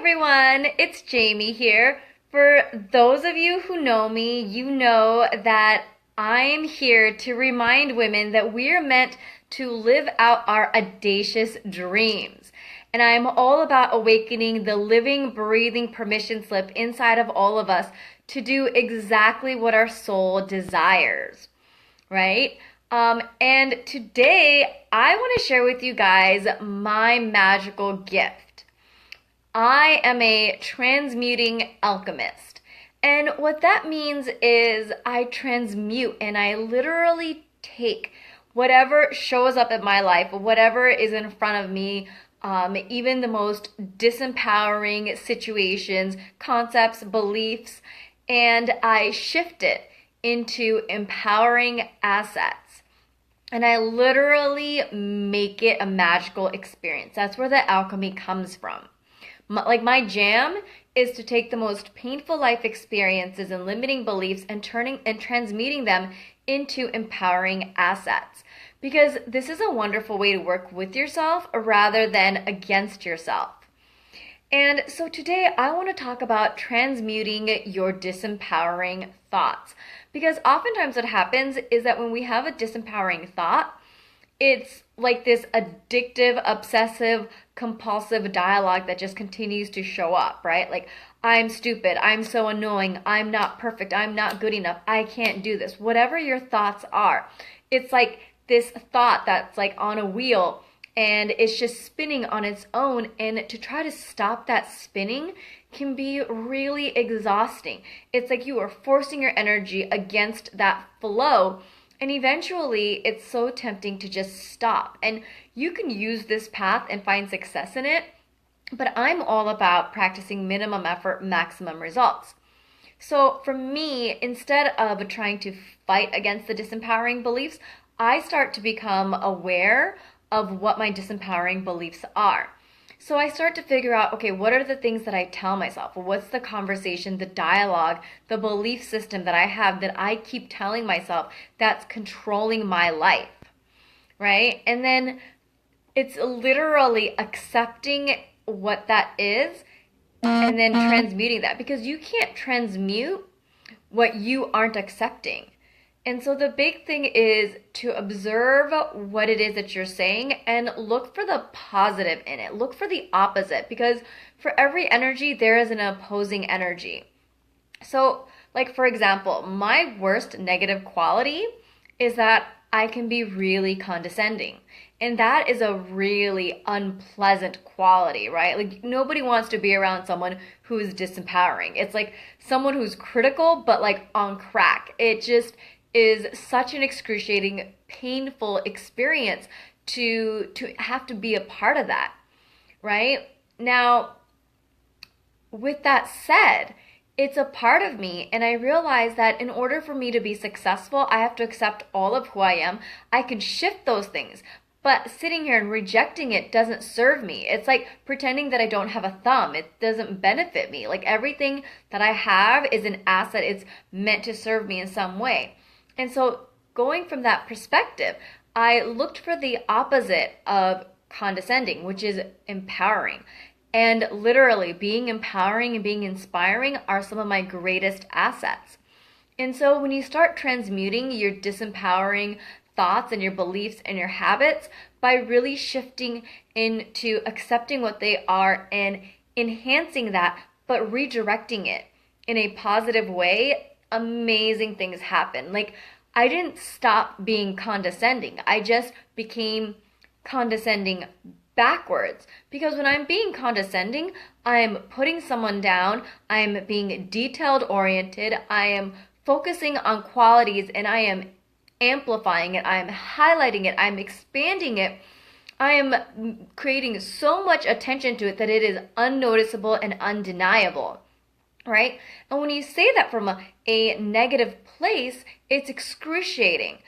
everyone, it's Jaymie here. For those of you who know me, you know that I'm here to remind women that we're meant to live out our audacious dreams. And I'm all about awakening the living, breathing permission slip inside of all of us to do exactly what our soul desires, right? And today I want to share with you guys my magical gift. I am a transmuting alchemist. And what that means is I transmute and I literally take whatever shows up in my life, whatever is in front of me, even the most disempowering situations, concepts, beliefs, and I shift it into empowering assets. And I literally make it a magical experience. That's where the alchemy comes from. My jam is to take the most painful life experiences and limiting beliefs and transmuting them into empowering assets. Because this is a wonderful way to work with yourself rather than against yourself. And so today I want to talk about transmuting your disempowering thoughts. Because oftentimes what happens is that when we have a disempowering thought, it's like this addictive, obsessive, compulsive dialogue that just continues to show up, right? Like, I'm stupid, I'm so annoying, I'm not perfect, I'm not good enough, I can't do this. Whatever your thoughts are, it's like this thought that's like on a wheel and it's just spinning on its own, and to try to stop that spinning can be really exhausting. It's like you are forcing your energy against that flow. And eventually, it's so tempting to just stop. And you can use this path and find success in it, but I'm all about practicing minimum effort, maximum results. So for me, instead of trying to fight against the disempowering beliefs, I start to become aware of what my disempowering beliefs are. So I start to figure out, okay, what are the things that I tell myself? What's the conversation, the dialogue, the belief system that I have that I keep telling myself that's controlling my life, right? And then it's literally accepting what that is and then transmuting that, because you can't transmute what you aren't accepting. And so the big thing is to observe what it is that you're saying and look for the positive in it. Look for the opposite, because for every energy, there is an opposing energy. So, like, for example, my worst negative quality is that I can be really condescending. And that is a really unpleasant quality, right? Like, nobody wants to be around someone who is disempowering. It's like someone who's critical, but like on crack. It just is such an excruciating, painful experience to have to be a part of that, right? Now, with that said, it's a part of me, and I realize that in order for me to be successful, I have to accept all of who I am. I can shift those things, but sitting here and rejecting it doesn't serve me. It's like pretending that I don't have a thumb. It doesn't benefit me. Like, everything that I have is an asset. It's meant to serve me in some way. And so going from that perspective, I looked for the opposite of condescending, which is empowering. And literally, being empowering and being inspiring are some of my greatest assets. And so when you start transmuting your disempowering thoughts and your beliefs and your habits by really shifting into accepting what they are and enhancing that, but redirecting it in a positive way, amazing things happen. Like, I didn't stop being condescending. I just became condescending backwards. Because when I'm being condescending, I'm putting someone down, I'm being detailed oriented, I am focusing on qualities, and I am amplifying it, I'm highlighting it, I'm expanding it. I am creating so much attention to it that it is unnoticeable and undeniable. Right? And when you say that from a negative place, it's excruciating.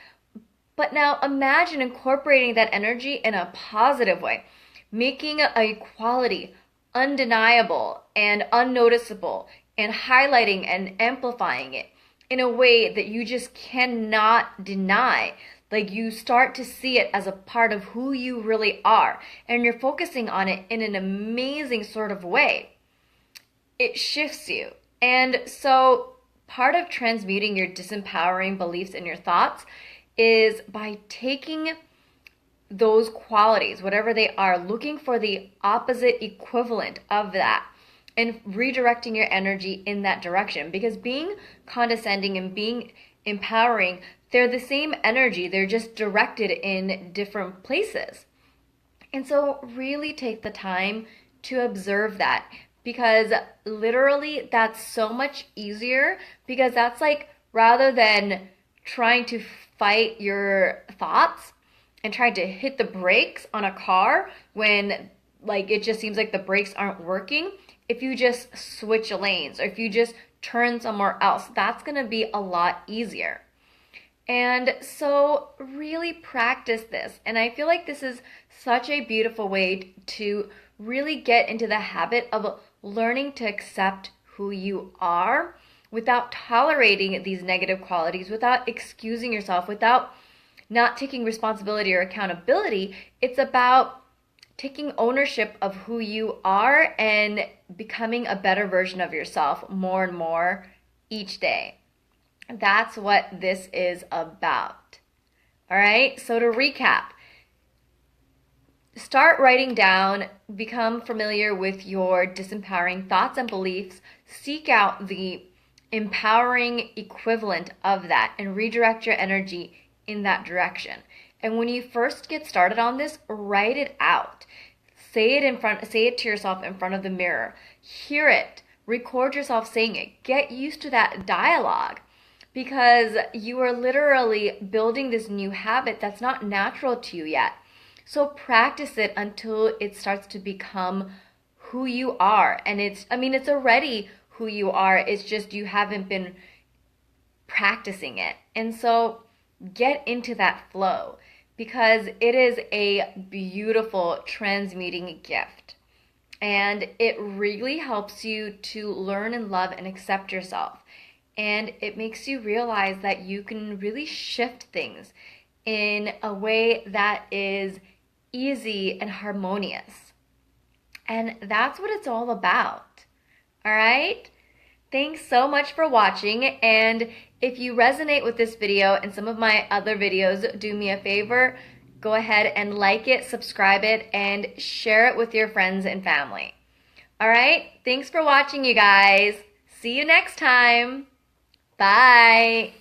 But now imagine incorporating that energy in a positive way, making a quality undeniable and unnoticeable, and highlighting and amplifying it in a way that you just cannot deny. Like, you start to see it as a part of who you really are, and you're focusing on it in an amazing sort of way. it shifts you. And so part of transmuting your disempowering beliefs and your thoughts is by taking those qualities, whatever they are, looking for the opposite equivalent of that and redirecting your energy in that direction. Because being condescending and being empowering, they're the same energy, they're just directed in different places. And so, really take the time to observe that, because literally that's so much easier, because that's like rather than trying to fight your thoughts and trying to hit the brakes on a car when like it just seems like the brakes aren't working, if you just switch lanes or if you just turn somewhere else, that's going to be a lot easier. And so really practice this. And I feel like this is such a beautiful way to really get into the habit of learning to accept who you are without tolerating these negative qualities, without excusing yourself, without not taking responsibility or accountability. It's about taking ownership of who you are and becoming a better version of yourself more and more each day. That's what this is about. All right, so to recap, start writing down, become familiar with your disempowering thoughts and beliefs, seek out the empowering equivalent of that, and redirect your energy in that direction. And when you first get started on this, write it out. Say it to yourself in front of the mirror. Hear it. Record yourself saying it. Get used to that dialogue, because you are literally building this new habit that's not natural to you yet. So practice it until it starts to become who you are. And it's already who you are. It's just you haven't been practicing it. And so get into that flow, because it is a beautiful transmuting gift. And it really helps you to learn and love and accept yourself. And it makes you realize that you can really shift things in a way that is easy and harmonious. And that's what it's all about. All right? Thanks so much for watching. And if you resonate with this video and some of my other videos, do me a favor, go ahead and like it, subscribe it, and share it with your friends and family. All right? Thanks for watching, you guys. See you next time. Bye.